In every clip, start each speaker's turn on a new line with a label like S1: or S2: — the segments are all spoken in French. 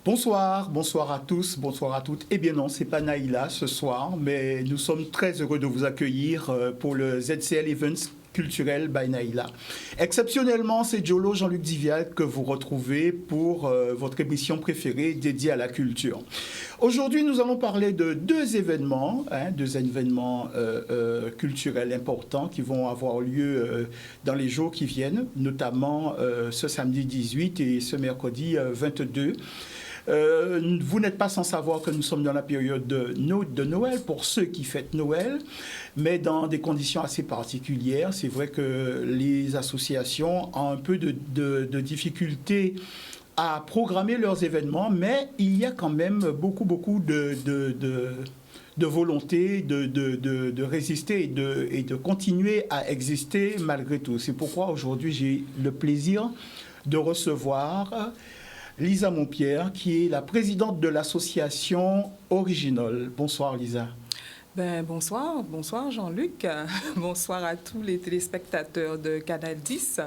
S1: Bonsoir, bonsoir à tous, bonsoir à toutes. Eh bien non, c'est pas Naïla ce soir, mais nous sommes très heureux de vous accueillir pour le ZCL Events culturel by Naïla. Exceptionnellement, c'est Jolo Jean-Luc Divial que vous retrouvez pour votre émission préférée dédiée à la culture. Aujourd'hui, nous allons parler de deux événements culturels importants qui vont avoir lieu dans les jours qui viennent, notamment ce samedi 18 et ce mercredi 22. Vous n'êtes pas sans savoir que nous sommes dans la période de Noël pour ceux qui fêtent Noël, mais dans des conditions assez particulières. C'est vrai que les associations ont un peu de difficultés à programmer leurs événements, mais il y a quand même beaucoup de volonté de résister et de continuer à exister malgré tout. C'est pourquoi aujourd'hui j'ai le plaisir de recevoir Lisa Montpierre, qui est la présidente de l'association Original. Bonsoir Lisa.
S2: Bonsoir Jean-Luc, bonsoir à tous les téléspectateurs de Canal 10.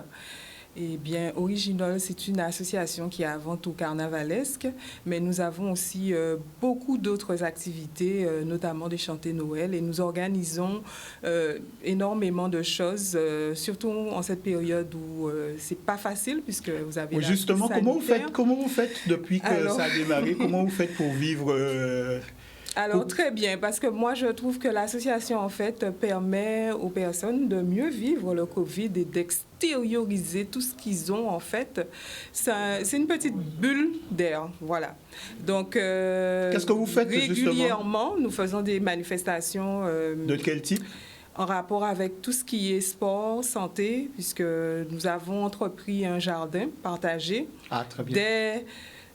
S2: Eh bien, Original, c'est une association qui est avant tout carnavalesque, mais nous avons aussi beaucoup d'autres activités, notamment des chantées Noël, et nous organisons énormément de choses, surtout en cette période où c'est pas facile, puisque vous avez la
S1: justement,
S2: crise sanitaire.
S1: comment vous faites depuis que ça a démarré? Comment vous faites pour vivre
S2: Alors, très bien, parce que moi, je trouve que l'association, en fait, permet aux personnes de mieux vivre le Covid et d'extérioriser tout ce qu'ils ont, en fait. C'est une petite bulle d'air, voilà. Donc,
S1: qu'est-ce que vous faites,
S2: régulièrement,
S1: justement?
S2: Nous faisons des manifestations.
S1: De quel type?
S2: En rapport avec tout ce qui est sport, santé, puisque nous avons entrepris un jardin partagé.
S1: Ah, très bien.
S2: Dès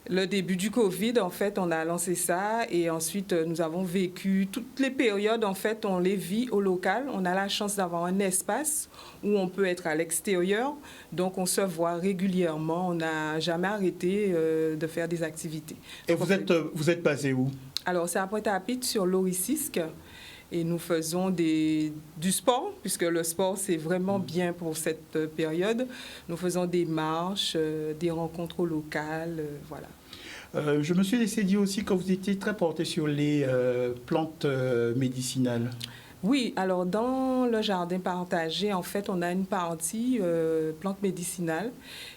S2: le début du Covid, en fait, on a lancé ça et ensuite, nous avons vécu toutes les périodes, en fait, on les vit au local. On a la chance d'avoir un espace où on peut être à l'extérieur. Donc, on se voit régulièrement. On n'a jamais arrêté de faire des activités.
S1: Et vous êtes basé où?
S2: Alors, c'est à Pointe-à-Pitre, sur l'Oricisque. Et nous faisons du sport, puisque le sport, c'est vraiment bien pour cette période. Nous faisons des marches, des rencontres locales, voilà.
S1: Je me suis laissé dire aussi que vous étiez très porté sur les plantes médicinales.
S2: Oui, alors dans le jardin partagé, en fait, on a une partie plantes médicinales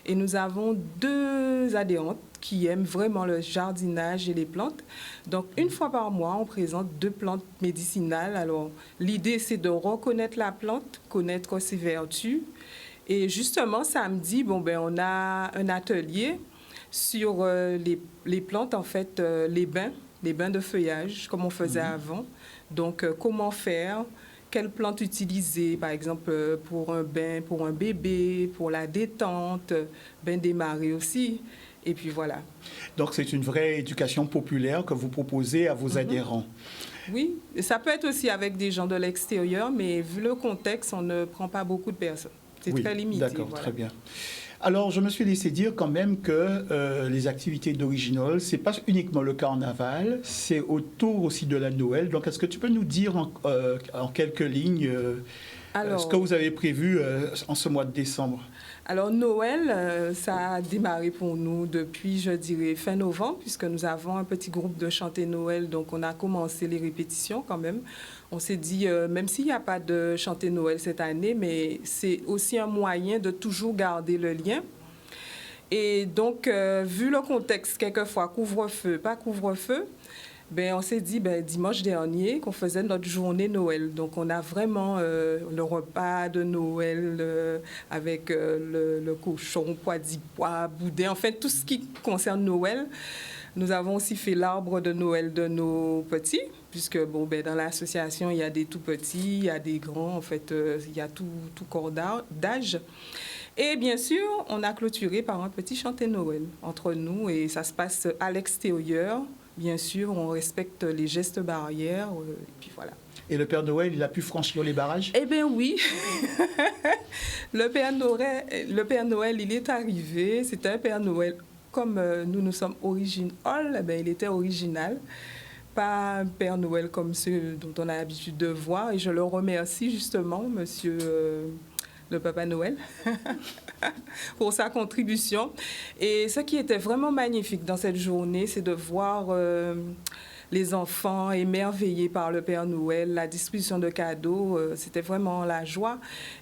S2: et nous avons 2 adhérentes qui aiment vraiment le jardinage et les plantes. Donc, une fois par mois, on présente 2 plantes médicinales. Alors, l'idée, c'est de reconnaître la plante, connaître ses vertus. Et justement, samedi, on a un atelier sur les plantes, en fait, les bains de feuillage, comme on faisait avant. Donc, comment faire, quelle plante utiliser, par exemple, pour un bain, pour un bébé, pour la détente, bain démarré aussi. Et puis voilà.
S1: Donc, c'est une vraie éducation populaire que vous proposez à vos adhérents.
S2: Oui, ça peut être aussi avec des gens de l'extérieur, mais vu le contexte, on ne prend pas beaucoup de personnes. C'est très limité.
S1: D'accord,
S2: voilà.
S1: très bien. Alors, je me suis laissé dire quand même que les activités d'Original, ce n'est pas uniquement le carnaval, c'est autour aussi de la Noël. Donc, est-ce que tu peux nous dire en quelques lignes ce que vous avez prévu en ce mois de décembre?
S2: Alors, Noël, ça a démarré pour nous depuis, je dirais, fin novembre, puisque nous avons un petit groupe de chanter Noël. Donc, on a commencé les répétitions quand même. On s'est dit, même s'il n'y a pas de chanter Noël cette année, mais c'est aussi un moyen de toujours garder le lien. Et donc, vu le contexte, quelquefois, couvre-feu, pas couvre-feu, on s'est dit, dimanche dernier, qu'on faisait notre journée Noël. Donc, on a vraiment le repas de Noël avec le cochon, pois d'Ipois, boudin, en fait, tout ce qui concerne Noël. Nous avons aussi fait l'arbre de Noël de nos petits, puisque dans l'association, il y a des tout petits, il y a des grands, en fait, il y a tout corps d'âge. Et bien sûr, on a clôturé par un petit chanté Noël entre nous et ça se passe à l'extérieur. Bien sûr, on respecte les gestes barrières, et puis voilà.
S1: Et le Père Noël, il a pu franchir les barrages?
S2: Eh bien oui, le Père Noël, il est arrivé. C'était un Père Noël, comme nous sommes original, il était original. Pas un Père Noël comme ceux dont on a l'habitude de voir. Et je le remercie justement, monsieur le Papa Noël, pour sa contribution. Et ce qui était vraiment magnifique dans cette journée, c'est de voir les enfants émerveillés par le Père Noël, la distribution de cadeaux, c'était vraiment la joie.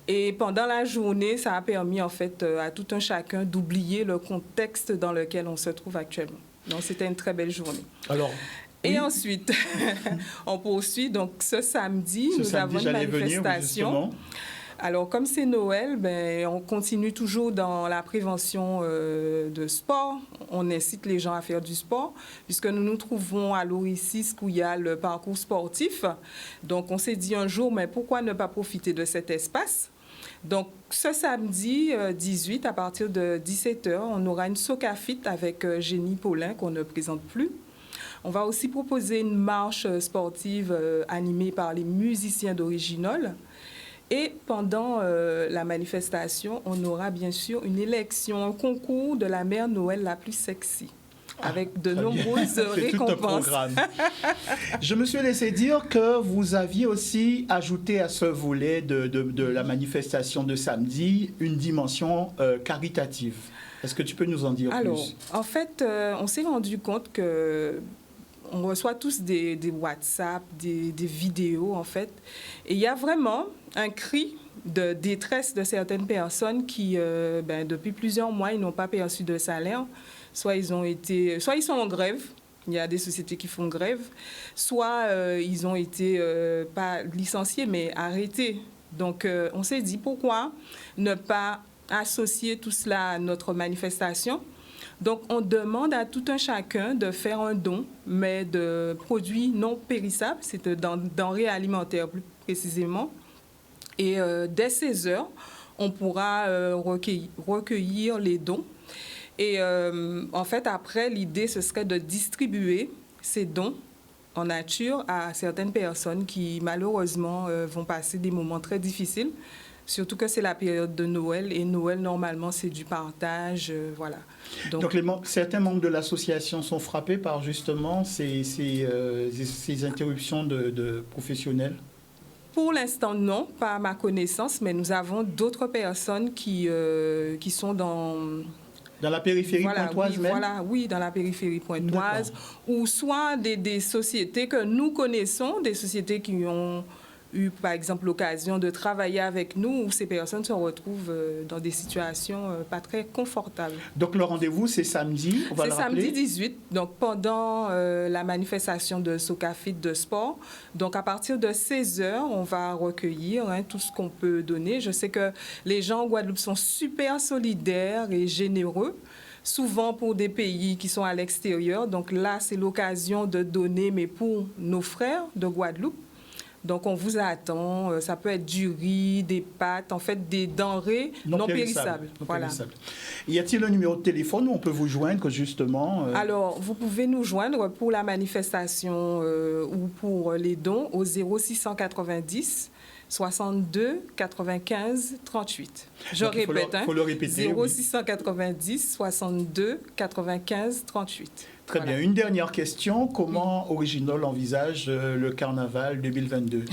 S2: Et pendant la journée, ça a permis en fait à tout un chacun d'oublier le contexte dans lequel on se trouve actuellement. Donc c'était une très belle journée.
S1: Alors,
S2: et ensuite, on poursuit. Donc ce samedi, nous avons une manifestation. Alors, comme c'est Noël, on continue toujours dans la prévention de sport. On incite les gens à faire du sport, puisque nous nous trouvons à l'Oricis où il y a le parcours sportif. Donc, on s'est dit un jour, mais pourquoi ne pas profiter de cet espace? Donc, ce samedi 18, à partir de 17h, on aura une Socafit avec Génie Paulin, qu'on ne présente plus. On va aussi proposer une marche sportive animée par les musiciens d'Original. Et pendant la manifestation, on aura bien sûr une élection, un concours de la mère Noël la plus sexy, avec de nombreuses récompenses.
S1: Tout un programme. Je me suis laissé dire que vous aviez aussi ajouté à ce volet de la manifestation de samedi une dimension caritative. Est-ce que tu peux nous en dire plus?
S2: Alors, en fait, on s'est rendu compte que on reçoit tous des WhatsApp, des vidéos, en fait. Et il y a vraiment un cri de détresse de certaines personnes qui, depuis plusieurs mois, ils n'ont pas perçu de salaire. Soit ils sont en grève. Il y a des sociétés qui font grève. Soit ils ont été, pas licenciés, mais arrêtés. Donc, on s'est dit, pourquoi ne pas associer tout cela à notre manifestation? Donc, on demande à tout un chacun de faire un don, mais de produits non périssables, c'est de denrées alimentaires plus précisément. Et dès 16h, on pourra recueillir les dons. Et en fait, après, l'idée, ce serait de distribuer ces dons en nature à certaines personnes qui, malheureusement, vont passer des moments très difficiles. Surtout que c'est la période de Noël, et Noël, normalement, c'est du partage, voilà.
S1: Donc certains membres de l'association sont frappés par, justement, ces interruptions de professionnels?
S2: Pour l'instant, non, pas à ma connaissance, mais nous avons d'autres personnes qui sont dans
S1: la périphérie pointoise même?
S2: Oui, dans la périphérie pointoise, ou soit des sociétés que nous connaissons, des sociétés qui ont eu, par exemple, l'occasion de travailler avec nous, où ces personnes se retrouvent dans des situations pas très confortables.
S1: Donc, le rendez-vous, c'est samedi, on va le rappeler?
S2: C'est samedi 18, donc pendant la manifestation de Socafit de sport. Donc, à partir de 16h, on va recueillir tout ce qu'on peut donner. Je sais que les gens en Guadeloupe sont super solidaires et généreux, souvent pour des pays qui sont à l'extérieur. Donc là, c'est l'occasion de donner, mais pour nos frères de Guadeloupe. Donc, on vous attend. Ça peut être du riz, des pâtes, en fait, des denrées non périssables. Voilà.
S1: Y a-t-il un numéro de téléphone où on peut vous joindre, justement?
S2: Alors, vous pouvez nous joindre pour la manifestation ou pour les dons au 0690 62 95 38. Je répète,
S1: faut le répéter,
S2: 0690 62 95 38.
S1: Très bien. Une dernière question. Comment Original envisage le carnaval 2022?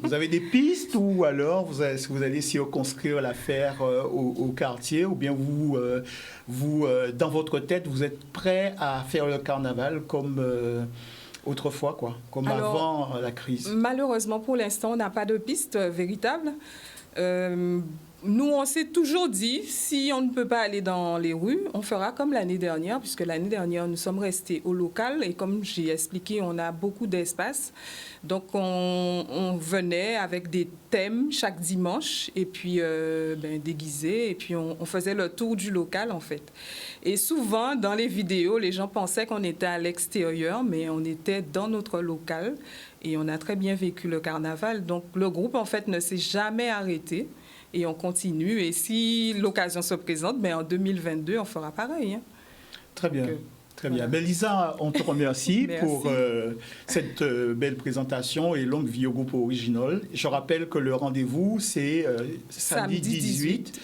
S1: Vous avez des pistes, ou alors est-ce que vous allez circonscrire l'affaire au quartier, ou bien vous, dans votre tête, vous êtes prêt à faire le carnaval comme autrefois, comme avant la crise?
S2: Malheureusement, pour l'instant, on n'a pas de piste véritable. Nous, on s'est toujours dit, si on ne peut pas aller dans les rues, on fera comme l'année dernière, puisque l'année dernière, nous sommes restés au local, et comme j'ai expliqué, on a beaucoup d'espace. Donc, on venait avec des thèmes chaque dimanche, et puis déguisés, et puis on faisait le tour du local, en fait. Et souvent, dans les vidéos, les gens pensaient qu'on était à l'extérieur, mais on était dans notre local, et on a très bien vécu le carnaval. Donc, le groupe, en fait, ne s'est jamais arrêté. Et on continue. Et si l'occasion se présente, en 2022, on fera pareil.
S1: Très bien. Très bien. Voilà. Lisa, on te remercie pour cette belle présentation, et longue vie au groupe Original. Je rappelle que le rendez-vous, c'est samedi 18.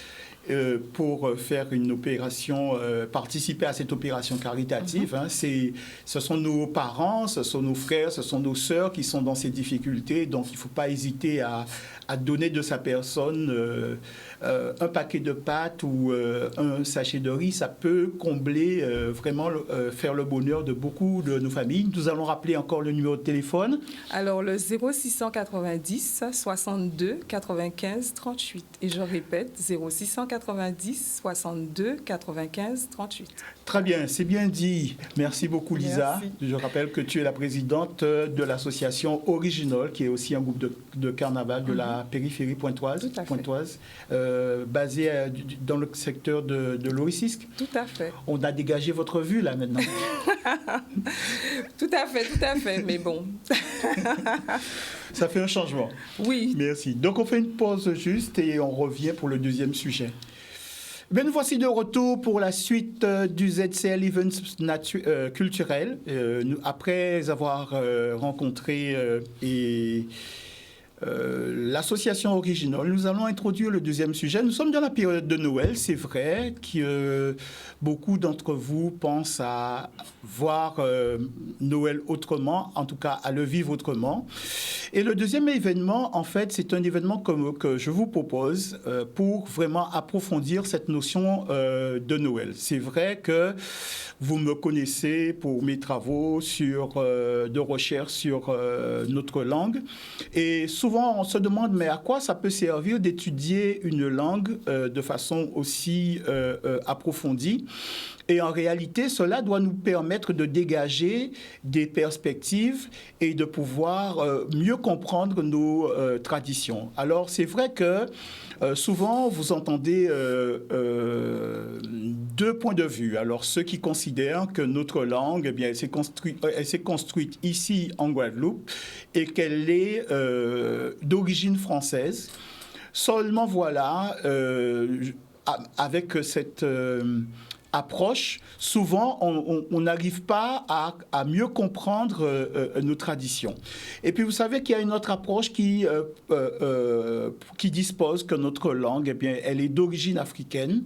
S1: Pour faire une opération, participer à cette opération caritative. Ce sont nos parents, ce sont nos frères, ce sont nos sœurs qui sont dans ces difficultés. Donc, il ne faut pas hésiter à à donner de sa personne un paquet de pâtes ou un sachet de riz, ça peut combler, vraiment faire le bonheur de beaucoup de nos familles. Nous allons rappeler encore le numéro de téléphone.
S2: Alors, le 0690 62 95 38. Et je répète, 0690 62 95 38.
S1: Très bien, c'est bien dit. Merci beaucoup, Lisa.
S2: Merci.
S1: Je rappelle que tu es la présidente de l'association Original, qui est aussi un groupe de carnaval de la périphérie pointoise, basée dans le secteur de l'Oricisque.
S2: Tout à fait.
S1: On a dégagé votre vue, là, maintenant.
S2: Tout à fait, mais bon.
S1: Ça fait un changement.
S2: Oui.
S1: Merci. Donc, on fait une pause juste et on revient pour le deuxième sujet. Bien, nous voici de retour pour la suite du ZCL Events culturel. Après avoir rencontré l'association Original, nous allons introduire le deuxième sujet. Nous sommes dans la période de Noël. C'est vrai que beaucoup d'entre vous pensent à voir Noël autrement, en tout cas à le vivre autrement. Et le deuxième événement, en fait, c'est un événement que je vous propose pour vraiment approfondir cette notion de Noël. C'est vrai que vous me connaissez pour mes travaux de recherche sur notre langue. Et souvent, on se demande, mais à quoi ça peut servir d'étudier une langue de façon aussi approfondie ? Et en réalité, cela doit nous permettre de dégager des perspectives et de pouvoir mieux comprendre nos traditions. Alors, c'est vrai que souvent, vous entendez deux points de vue. Alors, ceux qui considèrent que notre langue, eh bien, elle s'est construite ici en Guadeloupe et qu'elle est d'origine française. Seulement, voilà, avec cette approche, souvent, on n'arrive pas à mieux comprendre nos traditions. Et puis, vous savez qu'il y a une autre approche qui dispose que notre langue, eh bien, elle est d'origine africaine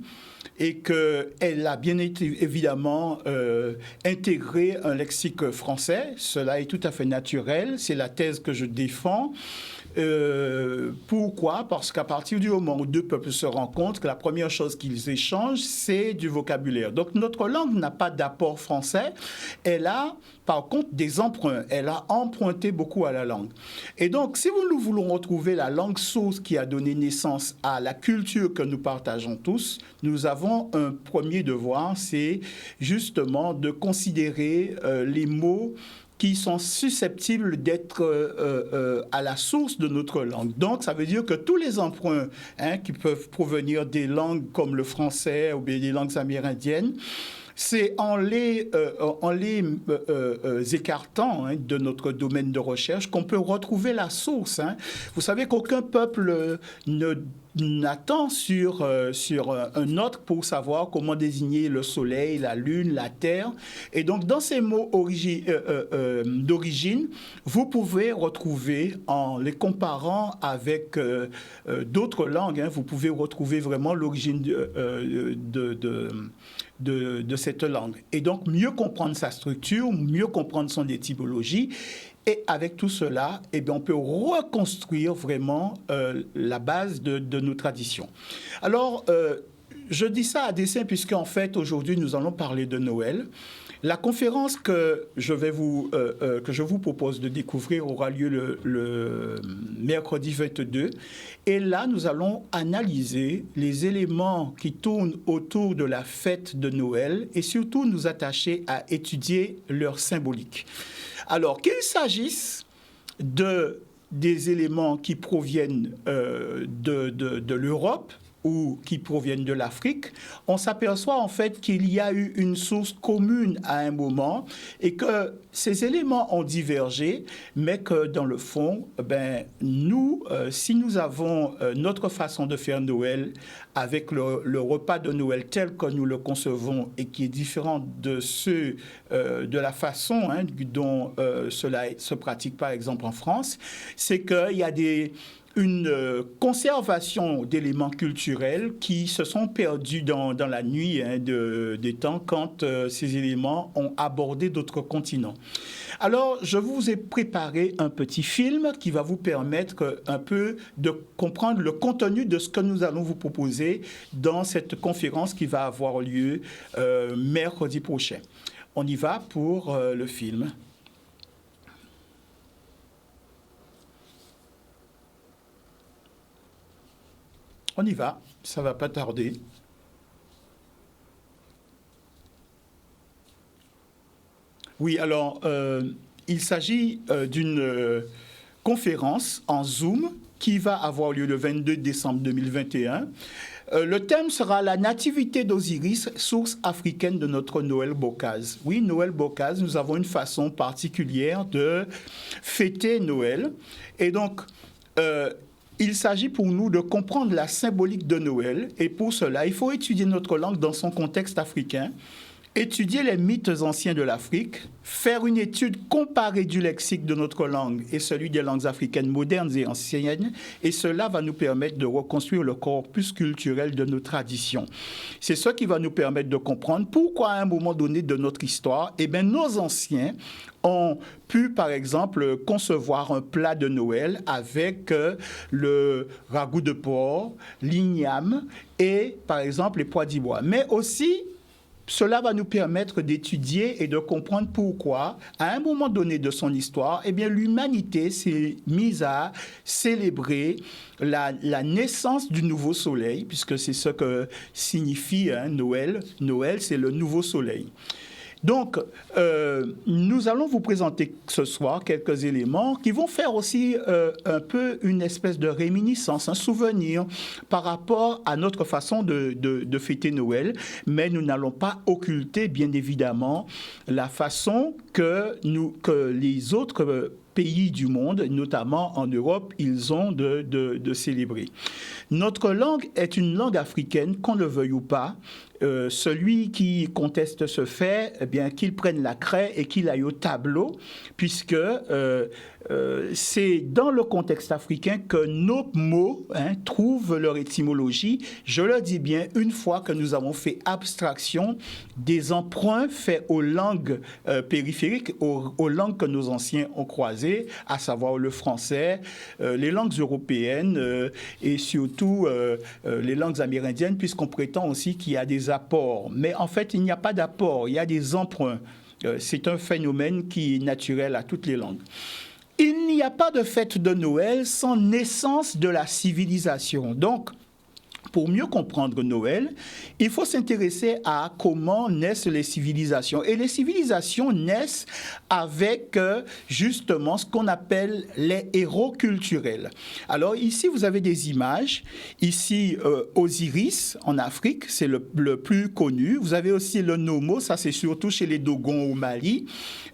S1: et qu'elle a bien évidemment intégré un lexique français. Cela est tout à fait naturel. C'est la thèse que je défends. Pourquoi ? Parce qu'à partir du moment où deux peuples se rencontrent, la première chose qu'ils échangent, c'est du vocabulaire. Donc notre langue n'a pas d'apport français, elle a par contre des emprunts, elle a emprunté beaucoup à la langue. Et donc si nous voulons retrouver la langue source qui a donné naissance à la culture que nous partageons tous, nous avons un premier devoir, c'est justement de considérer les mots qui sont susceptibles d'être à la source de notre langue. Donc, ça veut dire que tous les emprunts qui peuvent provenir des langues comme le français ou bien des langues amérindiennes, c'est en les écartant de notre domaine de recherche qu'on peut retrouver la source. Vous savez qu'aucun peuple n'attend sur un autre pour savoir comment désigner le soleil, la lune, la terre. Et donc, dans ces mots d'origine, vous pouvez retrouver, en les comparant avec d'autres langues, vous pouvez retrouver vraiment l'origine de cette langue. Et donc, mieux comprendre sa structure, mieux comprendre son étymologie. Et avec tout cela, eh bien, on peut reconstruire vraiment la base de nos traditions. Alors, je dis ça à dessein puisqu'en fait, aujourd'hui, nous allons parler de Noël. La conférence que je vous propose de découvrir aura lieu le mercredi 22. Et là, nous allons analyser les éléments qui tournent autour de la fête de Noël et surtout nous attacher à étudier leur symbolique. Alors, qu'il s'agisse des éléments qui proviennent de l'Europe ou qui proviennent de l'Afrique, on s'aperçoit en fait qu'il y a eu une source commune à un moment et que ces éléments ont divergé, mais que dans le fond, nous, si nous avons notre façon de faire Noël avec le repas de Noël tel que nous le concevons et qui est différent de ceux de la façon dont cela se pratique par exemple en France, c'est qu'il y a des une conservation d'éléments culturels qui se sont perdus dans la nuit des temps quand ces éléments ont abordé d'autres continents. Alors, je vous ai préparé un petit film qui va vous permettre un peu de comprendre le contenu de ce que nous allons vous proposer dans cette conférence qui va avoir lieu mercredi prochain. On y va pour le film. On y va, ça ne va pas tarder. Oui, alors, il s'agit d'une conférence en Zoom qui va avoir lieu le 22 décembre 2021. Le thème sera la nativité d'Osiris, source africaine de notre Noël Bokaz. Oui, Noël Bokaz, nous avons une façon particulière de fêter Noël. Et donc, il s'agit pour nous de comprendre la symbolique de Noël. Et pour cela, il faut étudier notre langue dans son contexte africain, étudier les mythes anciens de l'Afrique, faire une étude comparée du lexique de notre langue et celui des langues africaines modernes et anciennes, et cela va nous permettre de reconstruire le corpus culturel de nos traditions. C'est ce qui va nous permettre de comprendre pourquoi à un moment donné de notre histoire, nos anciens ont pu, par exemple, concevoir un plat de Noël avec le ragoût de porc, l'igname et, par exemple, les pois d'ivoire. Mais aussi, cela va nous permettre d'étudier et de comprendre pourquoi, à un moment donné de son histoire, l'humanité s'est mise à célébrer la naissance du nouveau soleil, puisque c'est ce que signifie Noël. Noël, c'est le nouveau soleil. Donc, nous allons vous présenter ce soir quelques éléments qui vont faire aussi un peu une espèce de réminiscence, un souvenir par rapport à notre façon de fêter Noël. Mais nous n'allons pas occulter, bien évidemment, la façon que les autres pays du monde, notamment en Europe, ils ont de célébrer. Notre langue est une langue africaine, qu'on le veuille ou pas. Celui qui conteste ce fait, qu'il prenne la craie et qu'il aille au tableau, puisque c'est dans le contexte africain que nos mots trouvent leur étymologie. Je le dis bien, une fois que nous avons fait abstraction des emprunts faits aux langues périphériques, aux langues que nos anciens ont croisées, à savoir le français, les langues européennes et surtout les langues amérindiennes, puisqu'on prétend aussi qu'il y a des apports. Mais en fait, il n'y a pas d'apport, il y a des emprunts. C'est un phénomène qui est naturel à toutes les langues. Il n'y a pas de fête de Noël sans naissance de la civilisation. Donc, pour mieux comprendre Noël, il faut s'intéresser à comment naissent les civilisations. Et les civilisations naissent avec justement ce qu'on appelle les héros culturels. Alors ici, vous avez des images. Ici, Osiris en Afrique, c'est le plus connu. Vous avez aussi le Nomo, ça c'est surtout chez les Dogons au Mali.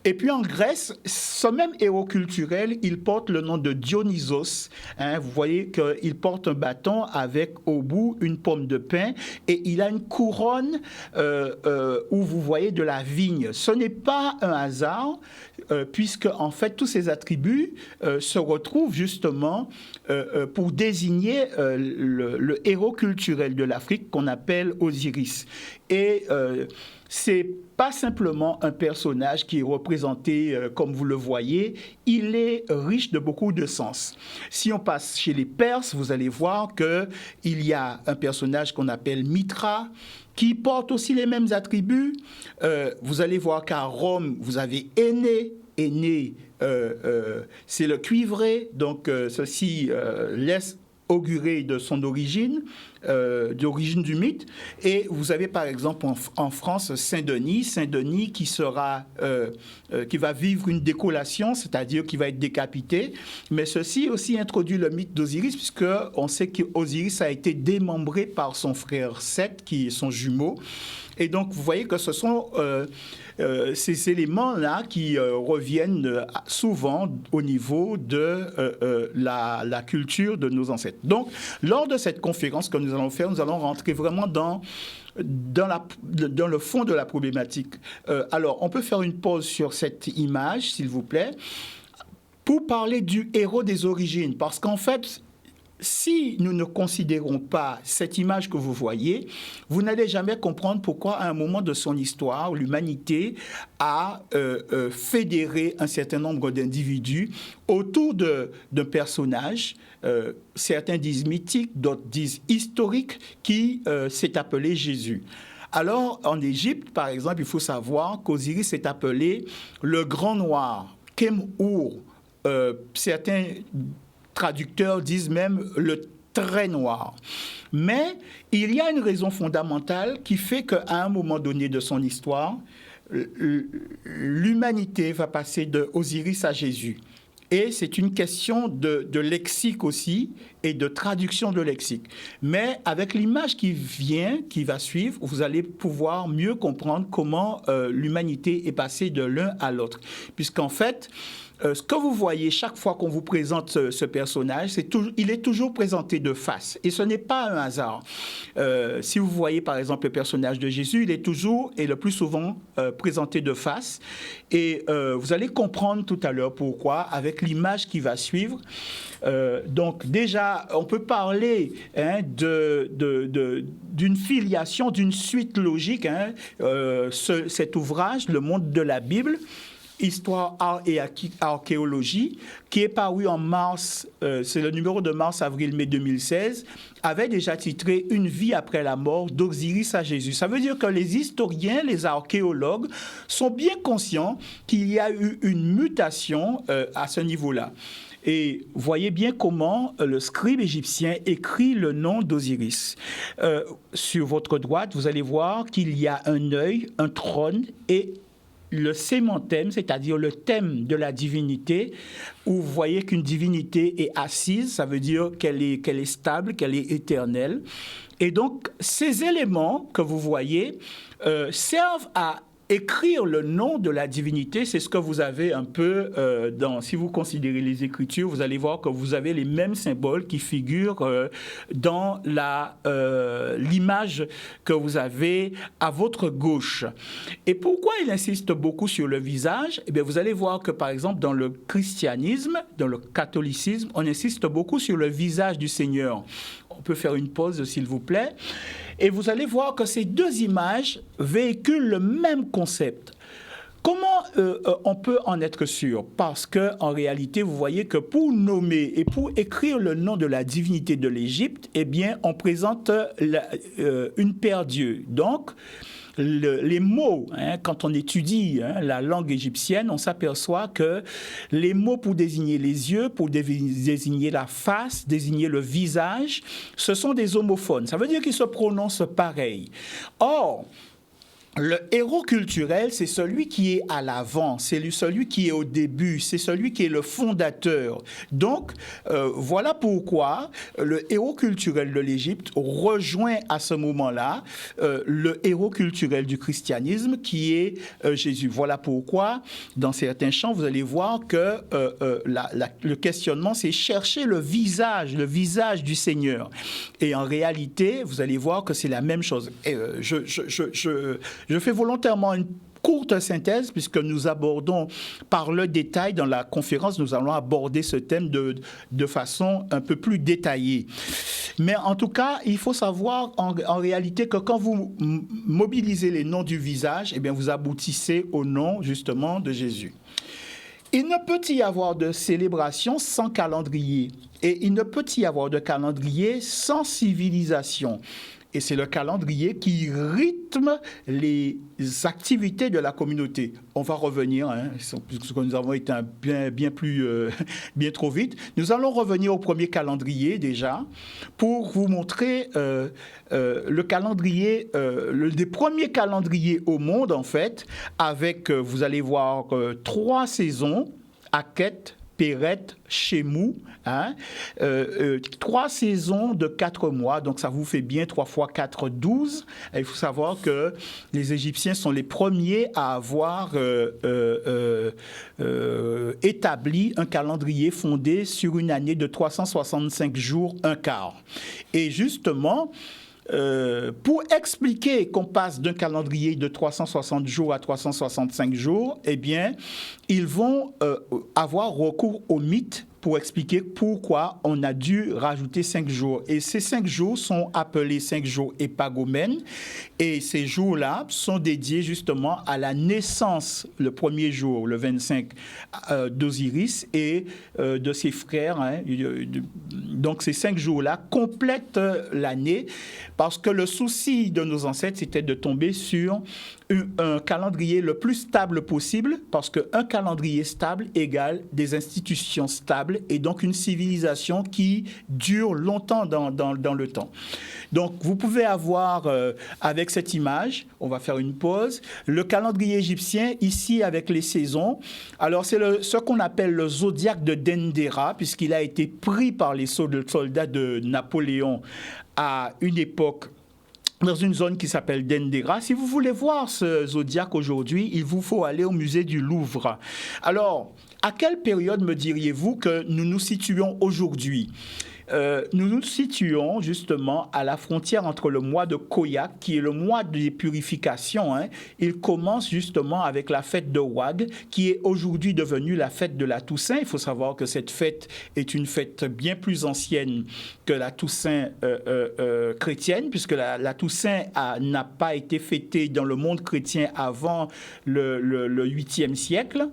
S1: Et puis en Grèce, ce même héros culturel, il porte le nom de Dionysos. Vous voyez qu'il porte un bâton avec au bout une pomme de pin et il a une couronne où vous voyez de la vigne. Ce n'est pas un hasard puisque en fait tous ces attributs se retrouvent justement pour désigner le héros culturel de l'Afrique qu'on appelle Osiris. Et c'est pas simplement un personnage qui est représenté comme vous le voyez, il est riche de beaucoup de sens. Si on passe chez les Perses, vous allez voir qu'il y a un personnage qu'on appelle Mitra, qui porte aussi les mêmes attributs. Vous allez voir qu'à Rome, vous avez Énée. Énée, c'est le cuivré, donc ceci laisse augurer de son origine, d'origine du mythe. Et vous avez par exemple en France Saint-Denis qui va vivre une décollation, c'est-à-dire qui va être décapité. Mais ceci aussi introduit le mythe d'Osiris, puisque on sait qu'Osiris a été démembré par son frère Seth, qui est son jumeau. Et donc, vous voyez que ce sont ces éléments-là qui reviennent souvent au niveau de la culture de nos ancêtres. Donc, lors de cette conférence que nous allons faire, nous allons rentrer vraiment dans le fond de la problématique. Alors, on peut faire une pause sur cette image, s'il vous plaît, pour parler du héros des origines. Parce qu'en fait, si nous ne considérons pas cette image que vous voyez, vous n'allez jamais comprendre pourquoi, à un moment de son histoire, l'humanité a fédéré un certain nombre d'individus autour d'un personnage, certains disent mythique, d'autres disent historique, qui s'est appelé Jésus. Alors, en Égypte, par exemple, il faut savoir qu'Osiris est appelé le Grand Noir, Khem-Ur. Certains traducteurs disent même le très noir. Mais il y a une raison fondamentale qui fait qu'à un moment donné de son histoire, l'humanité va passer de Osiris à Jésus. Et c'est une question de lexique aussi et de traduction de lexique. Mais avec l'image qui va suivre, vous allez pouvoir mieux comprendre comment l'humanité est passée de l'un à l'autre. Puisqu'en fait, ce que vous voyez chaque fois qu'on vous présente ce personnage, il est toujours présenté de face. Et ce n'est pas un hasard. Si vous voyez par exemple le personnage de Jésus, il est toujours et le plus souvent présenté de face. Et vous allez comprendre tout à l'heure pourquoi avec l'image qui va suivre. Donc déjà, on peut parler d'une filiation, d'une suite logique. Cet ouvrage, Le Monde de la Bible, Histoire, art et archéologie, qui est paru en mars, c'est le numéro de mars, avril, mai 2016, avait déjà titré « Une vie après la mort d'Osiris à Jésus ». Ça veut dire que les historiens, les archéologues sont bien conscients qu'il y a eu une mutation à ce niveau-là. Et voyez bien comment le scribe égyptien écrit le nom d'Osiris. Sur votre droite, vous allez voir qu'il y a un œil, un trône et le sémanthème, c'est-à-dire le thème de la divinité, où vous voyez qu'une divinité est assise, ça veut dire qu'elle est stable, qu'elle est éternelle. Et donc, ces éléments que vous voyez servent à écrire le nom de la divinité. C'est ce que vous avez un peu si vous considérez les Écritures, vous allez voir que vous avez les mêmes symboles qui figurent dans l'image que vous avez à votre gauche. Et pourquoi il insiste beaucoup sur le visage? Eh bien, vous allez voir que, par exemple, dans le christianisme, dans le catholicisme, on insiste beaucoup sur le visage du Seigneur. On peut faire une pause, s'il vous plaît. Et vous allez voir que ces deux images véhiculent le même concept. Comment on peut en être sûr? Parce qu'en réalité, vous voyez que pour nommer et pour écrire le nom de la divinité de l'Égypte, eh bien, on présente une paire d'yeux. Donc, les mots, quand on étudie la langue égyptienne, on s'aperçoit que les mots pour désigner les yeux, pour désigner la face, désigner le visage, ce sont des homophones. Ça veut dire qu'ils se prononcent pareil. Or, le héros culturel, c'est celui qui est à l'avant, c'est celui qui est au début, c'est celui qui est le fondateur. Donc, voilà pourquoi le héros culturel de l'Égypte rejoint à ce moment-là le héros culturel du christianisme qui est Jésus. Voilà pourquoi, dans certains chants, vous allez voir que le questionnement, c'est chercher le visage du Seigneur. Et en réalité, vous allez voir que c'est la même chose. Et, je fais volontairement une courte synthèse puisque nous abordons par le détail dans la conférence, nous allons aborder ce thème de façon un peu plus détaillée. Mais en tout cas, il faut savoir en réalité que quand vous mobilisez les noms du visage, eh bien vous aboutissez au nom justement de Jésus. Il ne peut y avoir de célébration sans calendrier et il ne peut y avoir de calendrier sans civilisation. Et c'est le calendrier qui rythme les activités de la communauté. On va revenir, puisque nous avons été bien trop vite. Nous allons revenir au premier calendrier déjà, pour vous montrer le calendrier, des premiers calendriers au monde en fait, avec, vous allez voir, 3 saisons, Aket, Péret, Chémou, 3 saisons de 4 mois, donc ça vous fait bien 3 fois 4, 12. Et il faut savoir que les Égyptiens sont les premiers à avoir établi un calendrier fondé sur une année de 365 jours, un quart. Et justement, pour expliquer qu'on passe d'un calendrier de 360 jours à 365 jours, eh bien, ils vont avoir recours au mythe pour expliquer pourquoi on a dû rajouter 5 jours. Et ces 5 jours sont appelés 5 jours épagomènes. Et ces jours-là sont dédiés justement à la naissance, le premier jour, le 25, d'Osiris et de ses frères. Hein. Donc ces 5 jours-là complètent l'année parce que le souci de nos ancêtres, c'était de tomber sur un calendrier le plus stable possible, parce qu'un calendrier stable égale des institutions stables et donc une civilisation qui dure longtemps dans le temps. Donc, vous pouvez avoir, avec cette image, on va faire une pause, le calendrier égyptien, ici avec les saisons. Alors, c'est ce qu'on appelle le zodiaque de Dendera, puisqu'il a été pris par les soldats de Napoléon à une époque dans une zone qui s'appelle Dendera. Si vous voulez voir ce zodiaque aujourd'hui, il vous faut aller au musée du Louvre. Alors, à quelle période me diriez-vous que nous nous situons aujourd'hui ? Nous nous situons justement à la frontière entre le mois de Khoiak, qui est le mois des purifications. Hein. Il commence justement avec la fête de Ouag, qui est aujourd'hui devenue la fête de la Toussaint. Il faut savoir que cette fête est une fête bien plus ancienne que la Toussaint chrétienne, puisque la Toussaint n'a pas été fêtée dans le monde chrétien avant le 8e siècle.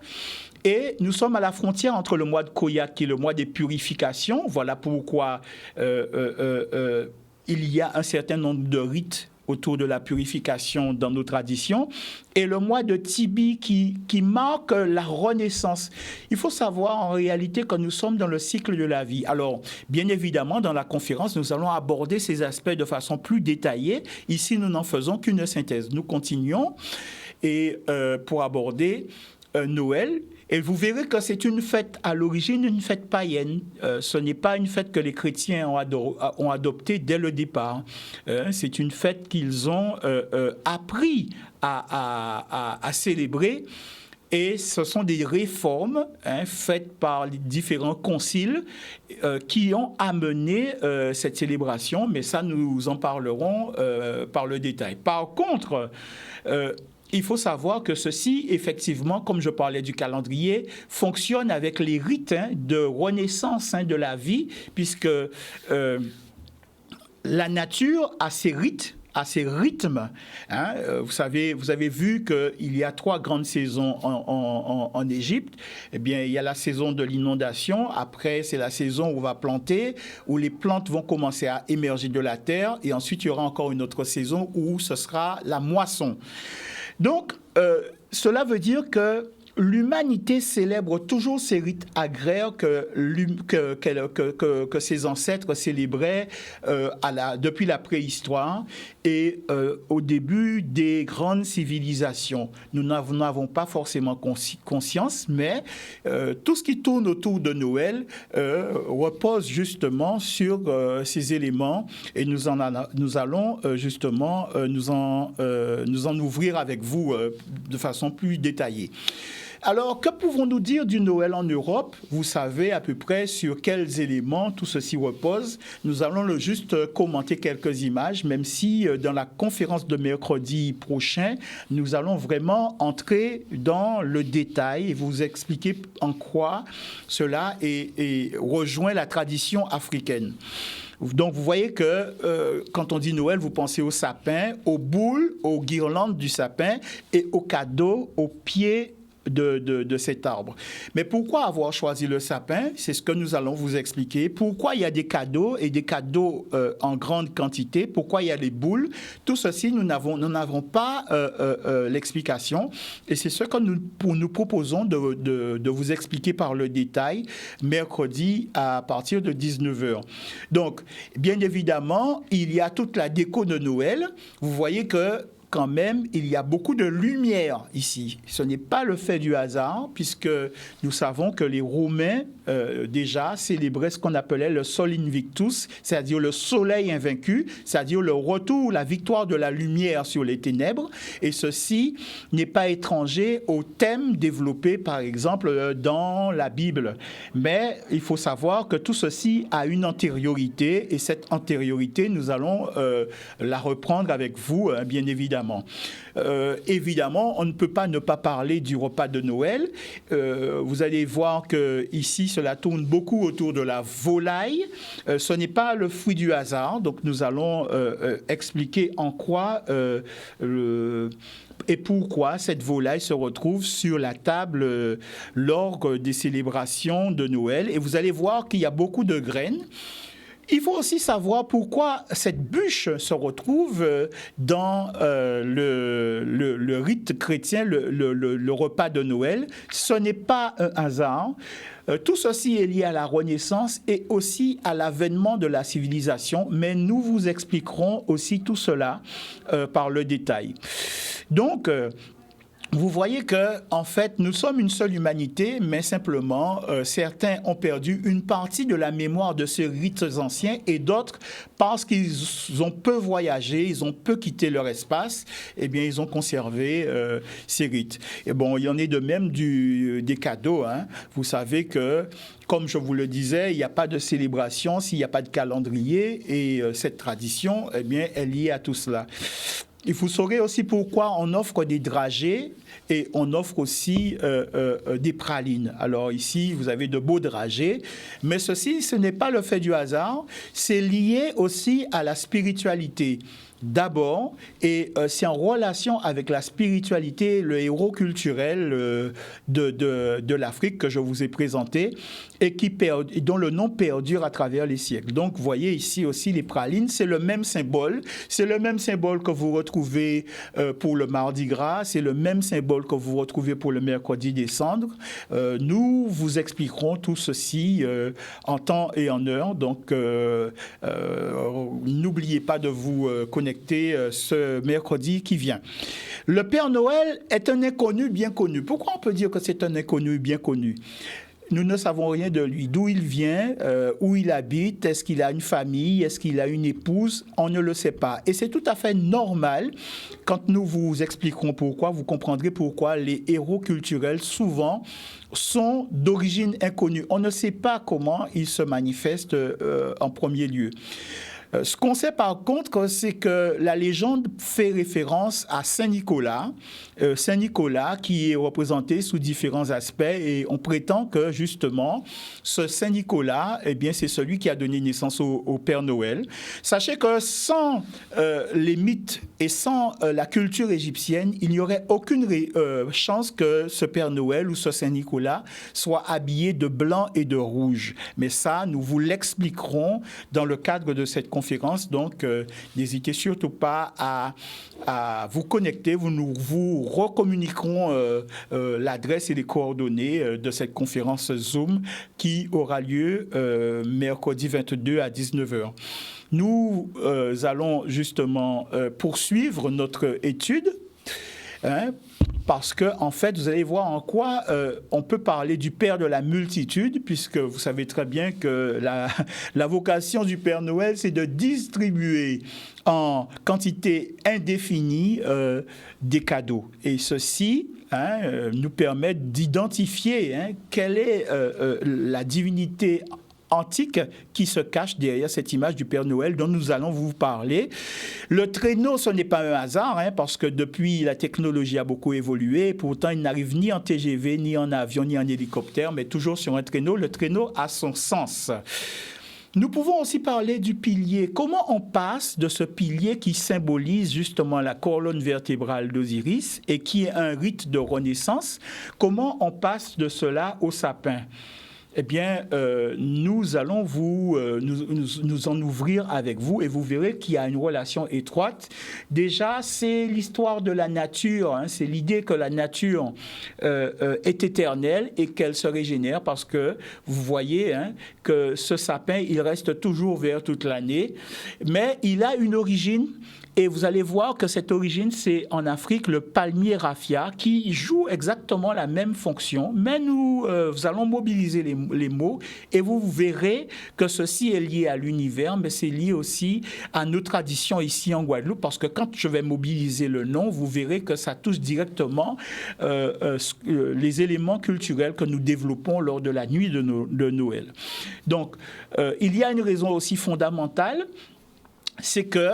S1: Et nous sommes à la frontière entre le mois de Khoiak, qui est le mois des purifications. Voilà pourquoi il y a un certain nombre de rites autour de la purification dans nos traditions, et le mois de Tibi qui marque la renaissance. Il faut savoir en réalité que nous sommes dans le cycle de la vie. Alors, bien évidemment, dans la conférence, nous allons aborder ces aspects de façon plus détaillée. Ici, nous n'en faisons qu'une synthèse. Nous continuons et pour aborder Noël. Et vous verrez que c'est une fête, à l'origine, une fête païenne. Ce n'est pas une fête que les chrétiens ont adoptée dès le départ. C'est une fête qu'ils ont appris à célébrer. Et ce sont des réformes faites par les différents conciles qui ont amené cette célébration. Mais ça, nous en parlerons par le détail. Par contre, il faut savoir que ceci, effectivement, comme je parlais du calendrier, fonctionne avec les rites de renaissance de la vie, puisque la nature a ses rites, à ses rythmes. Vous avez vu qu'il y a 3 grandes saisons en Égypte. Eh bien, il y a la saison de l'inondation. Après, c'est la saison où on va planter, où les plantes vont commencer à émerger de la terre. Et ensuite, il y aura encore une autre saison où ce sera la moisson. Donc, cela veut dire que l'humanité célèbre toujours ces rites agraires que ses ancêtres célébraient depuis la préhistoire et au début des grandes civilisations. Nous n'en avons pas forcément conscience, mais tout ce qui tourne autour de Noël repose justement sur ces éléments et nous allons justement nous en ouvrir avec vous de façon plus détaillée. Alors, que pouvons-nous dire du Noël en Europe ? Vous savez à peu près sur quels éléments tout ceci repose. Nous allons juste commenter quelques images, même si dans la conférence de mercredi prochain, nous allons vraiment entrer dans le détail et vous expliquer en quoi cela rejoint la tradition africaine. Donc, vous voyez que quand on dit Noël, vous pensez au sapin, aux boules, aux guirlandes du sapin et aux cadeaux au pied de cet arbre. Mais pourquoi avoir choisi le sapin ? C'est ce que nous allons vous expliquer. Pourquoi il y a des cadeaux et des cadeaux en grande quantité ? Pourquoi il y a les boules ? Tout ceci, nous n'avons pas l'explication. Et c'est ce que nous proposons de vous expliquer par le détail mercredi à partir de 19h. Donc, bien évidemment, il y a toute la déco de Noël. Vous voyez que quand même, il y a beaucoup de lumière ici. Ce n'est pas le fait du hasard, puisque nous savons que les Romains, déjà, célébraient ce qu'on appelait le Sol Invictus, c'est-à-dire le soleil invaincu, c'est-à-dire le retour, la victoire de la lumière sur les ténèbres. Et ceci n'est pas étranger au thème développé, par exemple, dans la Bible. Mais il faut savoir que tout ceci a une antériorité, et cette antériorité, nous allons la reprendre avec vous, bien évidemment. Évidemment, on ne peut pas ne pas parler du repas de Noël. Vous allez voir que ici, cela tourne beaucoup autour de la volaille. Ce n'est pas le fruit du hasard, donc nous allons expliquer en quoi et pourquoi cette volaille se retrouve sur la table lors des célébrations de Noël. Et vous allez voir qu'il y a beaucoup de graines. Il faut aussi savoir pourquoi cette bûche se retrouve dans le rite chrétien, le repas de Noël. Ce n'est pas un hasard. Tout ceci est lié à la Renaissance et aussi à l'avènement de la civilisation, mais nous vous expliquerons aussi tout cela par le détail. Donc, vous voyez que, en fait, nous sommes une seule humanité, mais simplement, certains ont perdu une partie de la mémoire de ces rites anciens et d'autres, parce qu'ils ont peu voyagé, ils ont peu quitté leur espace, eh bien, ils ont conservé ces rites. Et bon, il y en est de même des cadeaux, hein. Vous savez que, comme je vous le disais, il n'y a pas de célébration s'il n'y a pas de calendrier et cette tradition, eh bien, est liée à tout cela. Vous saurez aussi pourquoi on offre des dragées et on offre aussi des pralines. Alors ici, vous avez de beaux dragées, mais ceci, ce n'est pas le fait du hasard, c'est lié aussi à la spiritualité. D'abord, et c'est en relation avec la spiritualité, le héros culturel de l'Afrique que je vous ai présenté et dont le nom perdure à travers les siècles. Donc, vous voyez ici aussi les pralines, c'est le même symbole. C'est le même symbole que vous retrouvez pour le Mardi Gras, c'est le même symbole que vous retrouvez pour le Mercredi des Cendres. Nous vous expliquerons tout ceci en temps et en heure. Donc, n'oubliez pas de vous connecter ce mercredi qui vient. Le Père Noël est un inconnu bien connu. Pourquoi on peut dire que c'est un inconnu bien connu ? Nous ne savons rien de lui, d'où il vient, où il habite, est-ce qu'il a une famille, est-ce qu'il a une épouse, on ne le sait pas. Et c'est tout à fait normal, quand nous vous expliquerons pourquoi, vous comprendrez pourquoi les héros culturels souvent sont d'origine inconnue. On ne sait pas comment ils se manifestent en premier lieu. Ce qu'on sait par contre, c'est que la légende fait référence à Saint-Nicolas. Saint-Nicolas qui est représenté sous différents aspects et on prétend que justement, ce Saint-Nicolas, eh bien, c'est celui qui a donné naissance au Père Noël. Sachez que sans les mythes et sans la culture égyptienne, il n'y aurait aucune chance que ce Père Noël ou ce Saint-Nicolas soit habillé de blanc et de rouge. Mais ça, nous vous l'expliquerons dans le cadre de cette conférence. Donc, n'hésitez surtout pas à vous connecter. Nous vous recommuniquerons l'adresse et les coordonnées de cette conférence Zoom qui aura lieu mercredi 22 à 19h. Nous allons justement poursuivre notre étude. Parce que, en fait, vous allez voir en quoi on peut parler du Père de la multitude, puisque vous savez très bien que la vocation du Père Noël, c'est de distribuer en quantité indéfinie des cadeaux. Et ceci nous permet d'identifier quelle est la divinité antique qui se cache derrière cette image du Père Noël dont nous allons vous parler. Le traîneau, ce n'est pas un hasard, parce que depuis, la technologie a beaucoup évolué. Pourtant, il n'arrive ni en TGV, ni en avion, ni en hélicoptère, mais toujours sur un traîneau. Le traîneau a son sens. Nous pouvons aussi parler du pilier. Comment on passe de ce pilier qui symbolise justement la colonne vertébrale d'Osiris et qui est un rite de renaissance, comment on passe de cela au sapin ? Eh bien, nous allons nous en ouvrir avec vous et vous verrez qu'il y a une relation étroite. Déjà, c'est l'histoire de la nature. C'est l'idée que la nature est éternelle et qu'elle se régénère parce que vous voyez que ce sapin, il reste toujours vert toute l'année, mais il a une origine. Et vous allez voir que cette origine, c'est en Afrique le palmier raffia qui joue exactement la même fonction. Mais nous allons mobiliser les mots et vous verrez que ceci est lié à l'univers, mais c'est lié aussi à nos traditions ici en Guadeloupe parce que quand je vais mobiliser le nom, vous verrez que ça touche directement les éléments culturels que nous développons lors de la nuit de Noël. Donc, il y a une raison aussi fondamentale. c'est que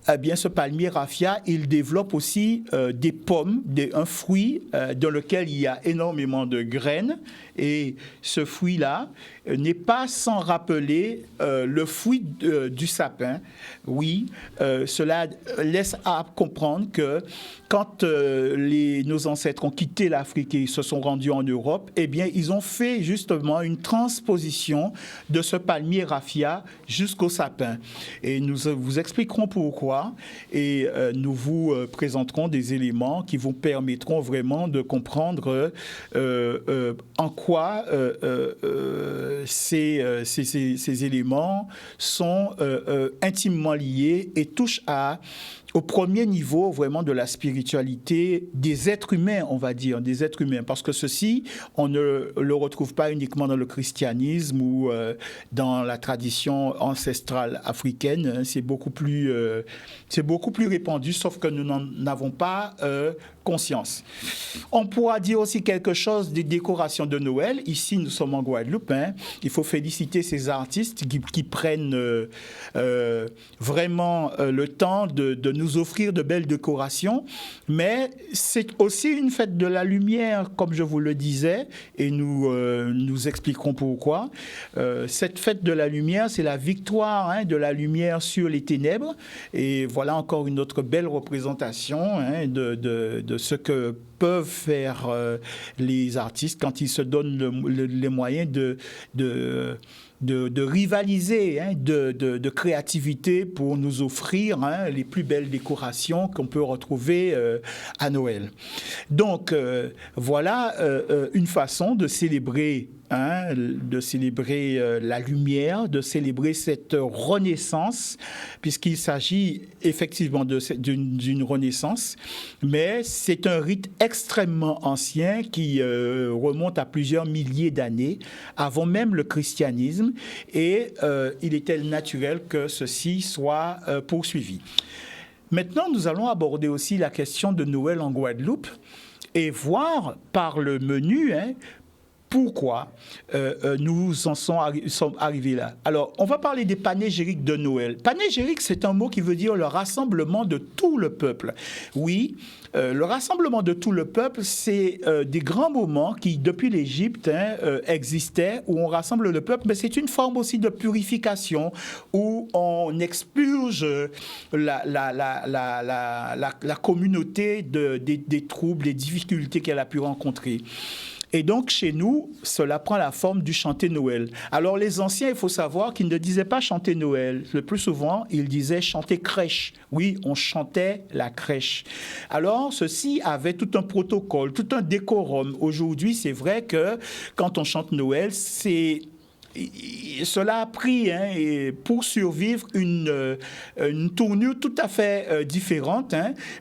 S1: eh bien, ce palmier raffia, il développe aussi des pommes, un fruit dans lequel il y a énormément de graines. Et ce fruit-là n'est pas sans rappeler le fruit du sapin. Oui, cela laisse à comprendre que quand nos ancêtres ont quitté l'Afrique et se sont rendus en Europe, eh bien, ils ont fait justement une transposition de ce palmier raffia jusqu'au sapin. Et nous vous expliquerons pourquoi et nous vous présenterons des éléments qui vous permettront vraiment de comprendre en quoi ces éléments sont intimement liés et touchent au premier niveau vraiment de la spiritualité des êtres humains, on va dire, des êtres humains. Parce que ceci, on ne le retrouve pas uniquement dans le christianisme ou dans la tradition ancestrale africaine. C'est beaucoup plus répandu, sauf que nous n'en avons pas conscience. On pourra dire aussi quelque chose des décorations de Noël. Ici, nous sommes en Guadeloupe. Il faut féliciter ces artistes qui prennent vraiment le temps de nous offrir de belles décorations. Mais c'est aussi une fête de la lumière, comme je vous le disais, et nous expliquerons pourquoi. Cette fête de la lumière, c'est la victoire de la lumière sur les ténèbres. Et voilà encore une autre belle représentation de ce que peuvent faire les artistes quand ils se donnent les moyens de rivaliser, de créativité pour nous offrir les plus belles décorations qu'on peut retrouver à Noël. Donc, voilà une façon de célébrer la lumière, de célébrer cette renaissance, puisqu'il s'agit effectivement d'une renaissance, mais c'est un rite extrêmement ancien qui remonte à plusieurs milliers d'années, avant même le christianisme, et il était naturel que ceci soit poursuivi. Maintenant, nous allons aborder aussi la question de Noël en Guadeloupe et voir par le menu pourquoi nous en sommes arrivés là. Alors, on va parler des panégyriques de Noël. Panégyrique, c'est un mot qui veut dire le rassemblement de tout le peuple. Oui, le rassemblement de tout le peuple, c'est des grands moments qui, depuis l'Égypte, existaient, où on rassemble le peuple, mais c'est une forme aussi de purification, où on expurge la communauté des troubles, des difficultés qu'elle a pu rencontrer. Et donc, chez nous, cela prend la forme du chanter Noël. Alors, les anciens, il faut savoir qu'ils ne disaient pas chanter Noël. Le plus souvent, ils disaient chanter crèche. Oui, on chantait la crèche. Alors, ceci avait tout un protocole, tout un décorum. Aujourd'hui, c'est vrai que quand on chante Noël, cela a pris pour survivre une tournure tout à fait différente,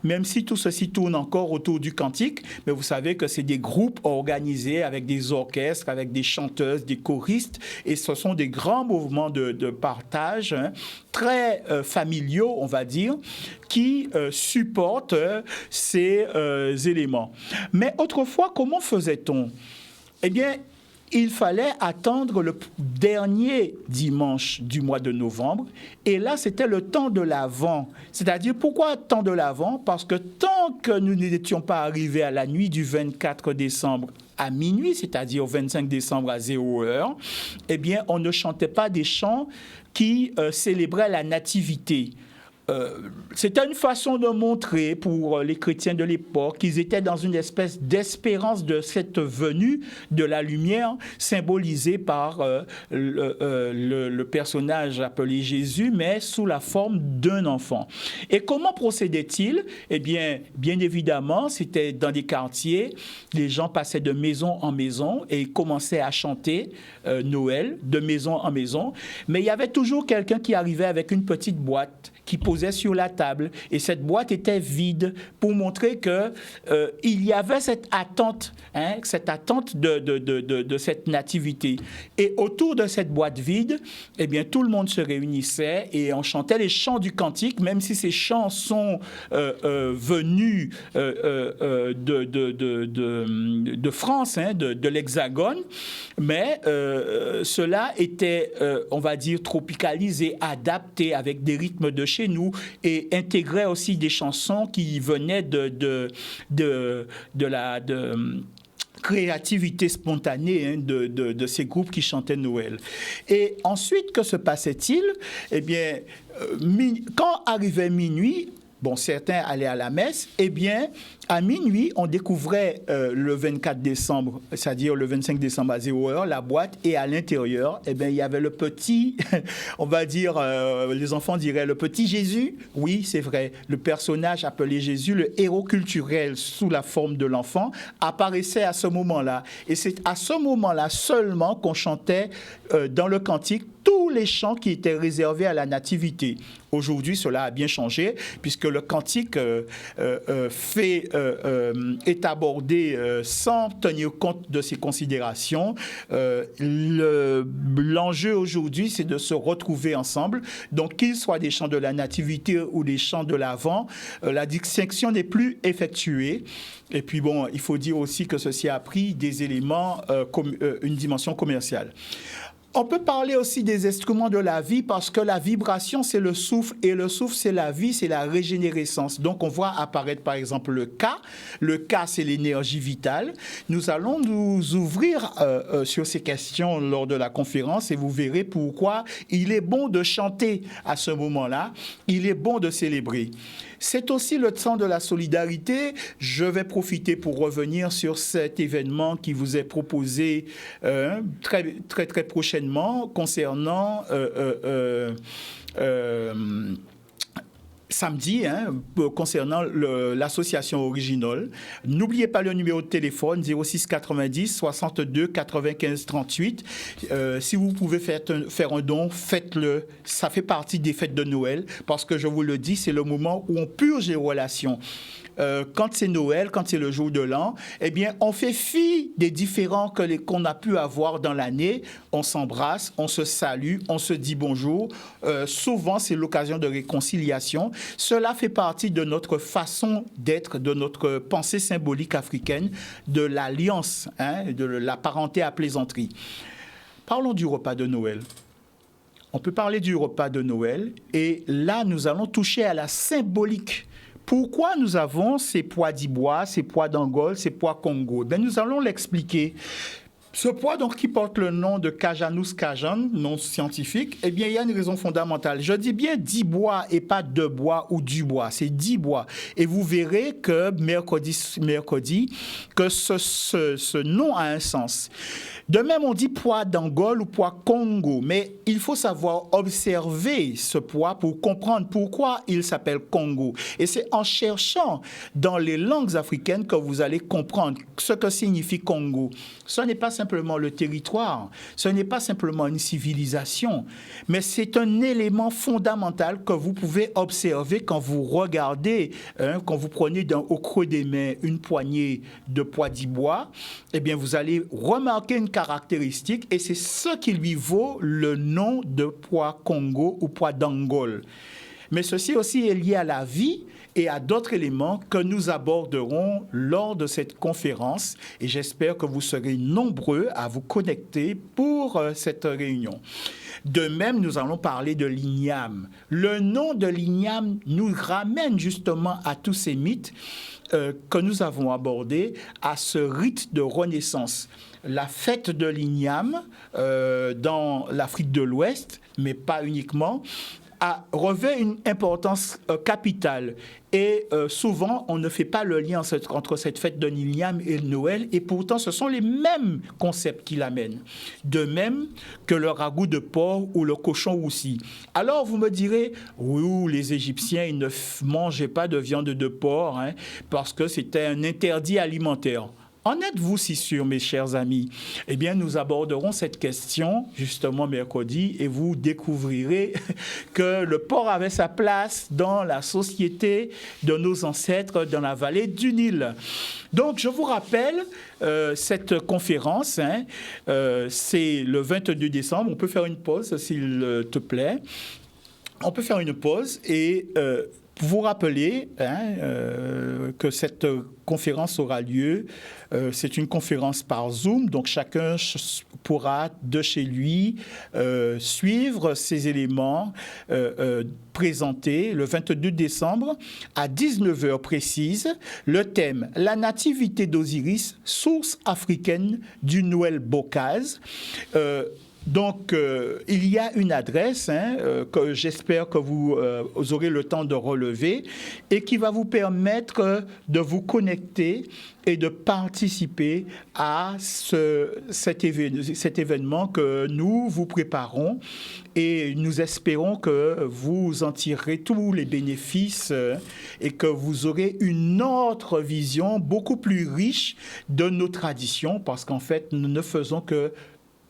S1: même si tout ceci tourne encore autour du cantique. Mais vous savez que c'est des groupes organisés avec des orchestres, avec des chanteuses, des choristes, et ce sont des grands mouvements de partage très familiaux, on va dire, qui supportent ces éléments. Mais autrefois, comment faisait-on? Eh bien, il fallait attendre le dernier dimanche du mois de novembre. Et là, c'était le temps de l'Avent. C'est-à-dire, pourquoi temps de l'Avent? Parce que tant que nous n'étions pas arrivés à la nuit du 24 décembre à minuit, c'est-à-dire au 25 décembre à 0 heure, eh bien, on ne chantait pas des chants qui célébraient la nativité. C'était une façon de montrer pour les chrétiens de l'époque qu'ils étaient dans une espèce d'espérance de cette venue de la lumière symbolisée par le personnage appelé Jésus, mais sous la forme d'un enfant. Et comment procédait-il? Eh bien, bien évidemment, c'était dans des quartiers, les gens passaient de maison en maison et commençaient à chanter Noël de maison en maison, mais il y avait toujours quelqu'un qui arrivait avec une petite boîte qui posait sur la table, et cette boîte était vide pour montrer que il y avait cette attente de cette nativité. Et autour de cette boîte vide, eh bien, tout le monde se réunissait et on chantait les chants du cantique, même si ces chants sont venus de France, de l'Hexagone, mais cela était, on va dire, tropicalisé, adapté avec des rythmes de chez nous et intégraient aussi des chansons qui venaient de la créativité spontanée de ces groupes qui chantaient Noël. Et ensuite, que se passait-il? Eh bien, quand arrivait minuit, certains allaient à la messe, eh bien, à minuit, on découvrait le 24 décembre, c'est-à-dire le 25 décembre à 0h, la boîte, et à l'intérieur, eh bien, il y avait le petit, on va dire, les enfants diraient le petit Jésus. Oui, c'est vrai, le personnage appelé Jésus, le héros culturel sous la forme de l'enfant, apparaissait à ce moment-là. Et c'est à ce moment-là seulement qu'on chantait dans le cantique tous les chants qui étaient réservés à la nativité. Aujourd'hui, cela a bien changé, puisque le cantique est abordé sans tenir compte de ces considérations. L'enjeu aujourd'hui, c'est de se retrouver ensemble. Donc, qu'il soit des chants de la nativité ou des chants de l'Avent, la distinction n'est plus effectuée. Et puis, il faut dire aussi que ceci a pris des éléments, une dimension commerciale. On peut parler aussi des instruments de la vie parce que la vibration, c'est le souffle et le souffle, c'est la vie, c'est la régénérescence. Donc, on voit apparaître par exemple le Ka. Le Ka, c'est l'énergie vitale. Nous allons nous ouvrir sur ces questions lors de la conférence et vous verrez pourquoi il est bon de chanter à ce moment-là. Il est bon de célébrer. C'est aussi le temps de la solidarité. Je vais profiter pour revenir sur cet événement qui vous est proposé très, très, très prochainement concernant samedi, concernant l'association Original. N'oubliez pas le numéro de téléphone 06 90 62 95 38. Si vous pouvez faire un don, faites-le. Ça fait partie des fêtes de Noël parce que je vous le dis, c'est le moment où on purge les relations. Quand c'est Noël, quand c'est le jour de l'an, eh bien, on fait fi des différends qu'on a pu avoir dans l'année. On s'embrasse, on se salue, on se dit bonjour. Souvent, c'est l'occasion de réconciliation. Cela fait partie de notre façon d'être, de notre pensée symbolique africaine, de l'alliance, de la parenté à plaisanterie. Parlons du repas de Noël. On peut parler du repas de Noël et là, nous allons toucher à la symbolique. Pourquoi nous avons ces pois d'Ibois, ces pois d'Angola, ces pois Congo? Nous allons l'expliquer. Ce pois donc, qui porte le nom de Cajanus cajan, nom scientifique, eh bien, il y a une raison fondamentale. Je dis bien d'Ibois et pas de bois ou du bois, c'est d'Ibois. Et vous verrez que mercredi que ce nom a un sens. De même, on dit pois d'Angola ou pois Congo, mais il faut savoir observer ce pois pour comprendre pourquoi il s'appelle Congo. Et c'est en cherchant dans les langues africaines que vous allez comprendre ce que signifie Congo. Ce n'est pas simplement le territoire, ce n'est pas simplement une civilisation, mais c'est un élément fondamental que vous pouvez observer quand vous regardez, quand vous prenez au creux des mains une poignée de pois d'Ibois, eh bien vous allez remarquer une caractéristique et c'est ce qui lui vaut le nom de pois Congo ou pois d'Angola. Mais ceci aussi est lié à la vie et à d'autres éléments que nous aborderons lors de cette conférence. Et j'espère que vous serez nombreux à vous connecter pour cette réunion. De même, nous allons parler de l'igname. Le nom de l'igname nous ramène justement à tous ces mythes que nous avons abordés, à ce rite de renaissance. La fête de l'igname dans l'Afrique de l'Ouest, mais pas uniquement, revêt une importance capitale. Et souvent, on ne fait pas le lien entre cette fête de l'igname et le Noël, et pourtant, ce sont les mêmes concepts qui l'amènent. De même que le ragoût de porc ou le cochon roussi. Alors, vous me direz, oui, les Égyptiens, ils ne mangeaient pas de viande de porc, parce que c'était un interdit alimentaire. En êtes-vous si sûr, mes chers amis? Eh bien, nous aborderons cette question justement mercredi et vous découvrirez que le porc avait sa place dans la société de nos ancêtres dans la vallée du Nil. Donc, je vous rappelle cette conférence, c'est le 22 décembre. On peut faire une pause, s'il te plaît. On peut faire une pause et vous rappeler que cette conférence aura lieu. C'est une conférence par Zoom, donc chacun pourra de chez lui suivre ces éléments présentés le 22 décembre à 19h précise. Le thème: la nativité d'Osiris, source africaine du Noël Bokaz. Donc, il y a une adresse que j'espère que vous aurez le temps de relever et qui va vous permettre de vous connecter et de participer à cet événement que nous vous préparons, et nous espérons que vous en tirerez tous les bénéfices et que vous aurez une autre vision beaucoup plus riche de nos traditions, parce qu'en fait, nous ne faisons que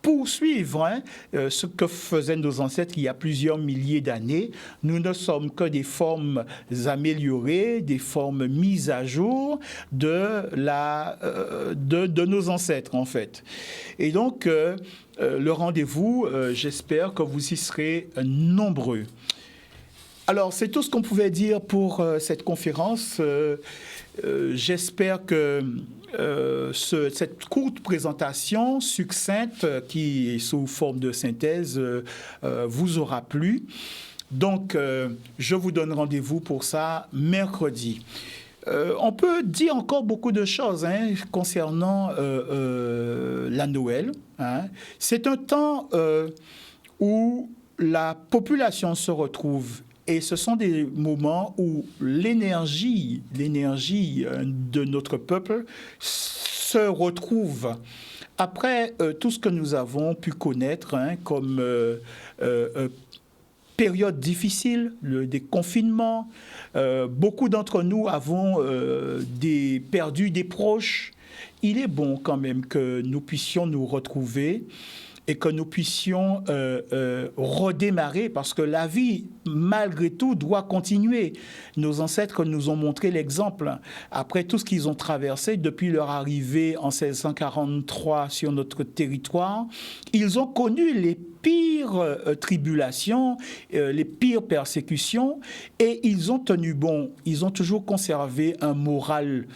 S1: poursuivre ce que faisaient nos ancêtres il y a plusieurs milliers d'années. Nous ne sommes que des formes améliorées, des formes mises à jour de nos ancêtres, en fait. Et donc, le rendez-vous, j'espère que vous y serez nombreux. Alors, c'est tout ce qu'on pouvait dire pour cette conférence. J'espère que cette courte présentation succincte, qui est sous forme de synthèse, vous aura plu. Donc, je vous donne rendez-vous pour ça mercredi. On peut dire encore beaucoup de choses concernant la Noël. C'est un temps où la population se retrouve. Et ce sont des moments où l'énergie de notre peuple se retrouve. Après tout ce que nous avons pu connaître comme période difficile, des confinements, beaucoup d'entre nous avons perdu des proches. Il est bon quand même que nous puissions nous retrouver et que nous puissions redémarrer, parce que la vie, malgré tout, doit continuer. Nos ancêtres nous ont montré l'exemple. Après tout ce qu'ils ont traversé depuis leur arrivée en 1643 sur notre territoire, ils ont connu les pires tribulations, les pires persécutions, et ils ont tenu bon. Ils ont toujours conservé un moral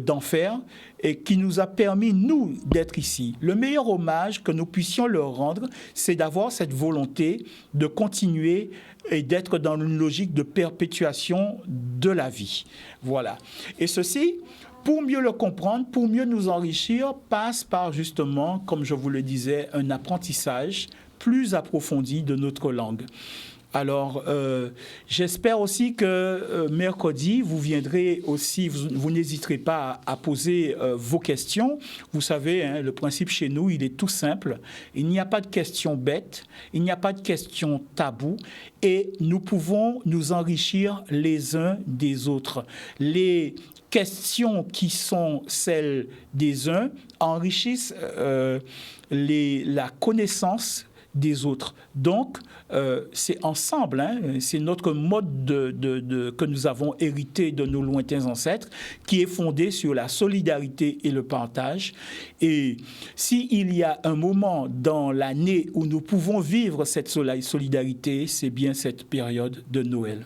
S1: d'enfer, et qui nous a permis, nous, d'être ici. Le meilleur hommage que nous puissions leur rendre, c'est d'avoir cette volonté de continuer et d'être dans une logique de perpétuation de la vie. Voilà. Et ceci, pour mieux le comprendre, pour mieux nous enrichir, passe par justement, comme je vous le disais, un apprentissage plus approfondi de notre langue. Alors, j'espère aussi que mercredi, vous viendrez aussi, vous n'hésiterez pas à poser vos questions. Vous savez, le principe chez nous, il est tout simple. Il n'y a pas de questions bêtes, il n'y a pas de questions taboues, et nous pouvons nous enrichir les uns des autres. Les questions qui sont celles des uns enrichissent la connaissance des autres. Donc, c'est ensemble, c'est notre mode que nous avons hérité de nos lointains ancêtres, qui est fondé sur la solidarité et le partage. Et s'il y a un moment dans l'année où nous pouvons vivre cette solidarité, c'est bien cette période de Noël.